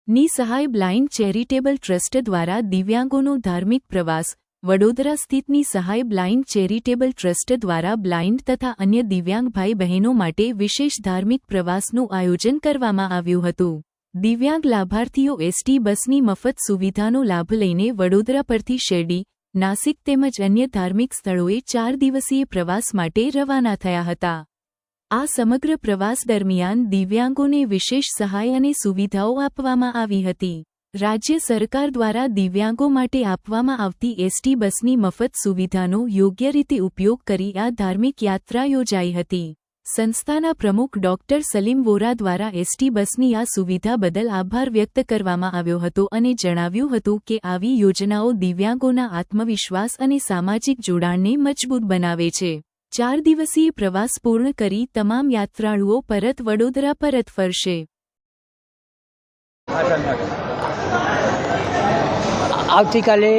ની સહાય blind charitable trust દ્વારા દિવ્યાંગોનો ધાર્મિક પ્રવાસ વડોદરા સ્થિતની સહાય બ્લાઇન્ડ ચેરિટેબલ ટ્રસ્ટ દ્વારા બ્લાઇન્ડ તથા અન્ય દિવ્યાંગ ભાઈ બહેનો માટે વિશેષ ધાર્મિક પ્રવાસનું આયોજન કરવામાં આવ્યું હતું। દિવ્યાંગ લાભાર્થીઓ એસટી બસની મફત સુવિધાનો લાભ લઈને વડોદરા પરથી શેરડી, નાસિક તેમજ અન્ય ધાર્મિક સ્થળોએ 4 દિવસીય પ્રવાસ માટે રવાના થયા હતા। આ સમગ્ર પ્રવાસ દરમિયાન દિવ્યાંગોને વિશેષ સહાય અને સુવિધાઓ આપવામાં આવી હતી। રાજ્ય સરકાર દ્વારા દિવ્યાંગો માટે આપવામાં આવતી એસટી બસની મફત સુવિધાનો યોગ્ય રીતે ઉપયોગ કરી આ ધાર્મિક યાત્રા યોજાઈ હતી। સંસ્થાના પ્રમુખ ડોક્ટર સલીમ વોરા દ્વારા એસટી બસની આ સુવિધા બદલ આભાર વ્યક્ત કરવામાં આવ્યો હતો અને જણાવ્યું હતું કે આવી યોજનાઓ દિવ્યાંગોના આત્મવિશ્વાસ અને સામાજિક જોડાણને મજબૂત બનાવે છે। 4 દિવસીય પ્રવાસ પૂર્ણ કરી તમામ યાત્રાળુઓ પરત વડોદરા પરત ફરશે। આવતીકાલે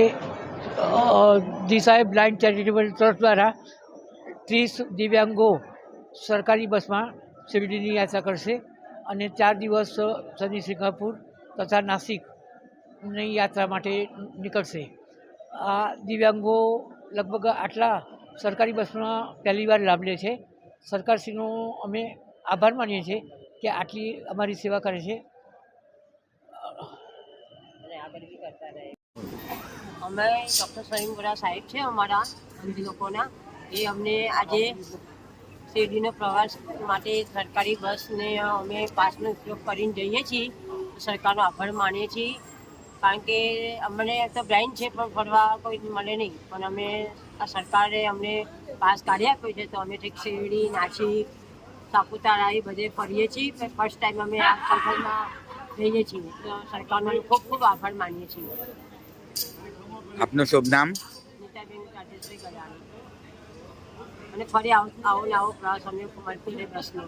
દિશાએ બ્લાઇન્ડ ચેરિટેબલ ટ્રસ્ટ દ્વારા 30 દિવ્યાંગો સરકારી બસમાં શિરડીની યાત્રા કરશે અને 4 દિવસ શનિ સિંગાપુર તથા નાસિકની યાત્રા માટે નીકળશે। આ દિવ્યાંગો લગભગ આટલા સરકારી બસમાં પહેલીવાર લાભ લે છે। સરકારશ્રીનો અમે આભાર માનીએ છીએ કે આટલી અમારી સેવા કરે છે। અમે ડૉક્ટર સલીમ વોરા સાહેબ છે અમારા અંધી લોકોના, એ અમને આજે શિરડીનો પ્રવાસ માટે સરકારી બસને અમે પાસનો ઉપયોગ કરીને જઈએ છીએ। સરકારનો આભાર માનીએ છીએ, કારણ કે અમને તો બ્લાઇન્ડ છે પણ ફરવા કોઈ મળે નહીં, પણ અમે આ સરકારે અમને પાસ કાઢી આપ્યો છે તો અમે ઠીક શિરડી, નાસિક, સાપુતારા એ બધે ફરીએ છીએ। ફર્સ્ટ ટાઈમ અમે આ સફરમાં જઈએ છીએ, તો સરકારનો ખૂબ ખૂબ આભાર માનીએ છીએ। આપનું શુભ નામ? નીતાબેન રાજેશ્રી ગલાણી। અને ફરી આવો ને આવો પ્રવાસ અમને મળતી રહે બસનો।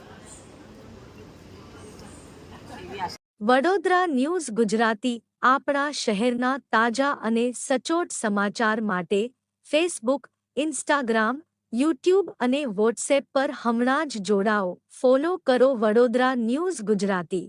વડોદરા ન્યૂઝ ગુજરાતી આપણા શહેરના તાજા અને સચોટ સમાચાર માટે ફેસબુક, ઇન્સ્ટાગ્રામ, યુટ્યુબ અને વોટ્સએપ પર હમણાં જ જોડાઓ, ફોલો કરો વડોદરા ન્યૂઝ ગુજરાતી।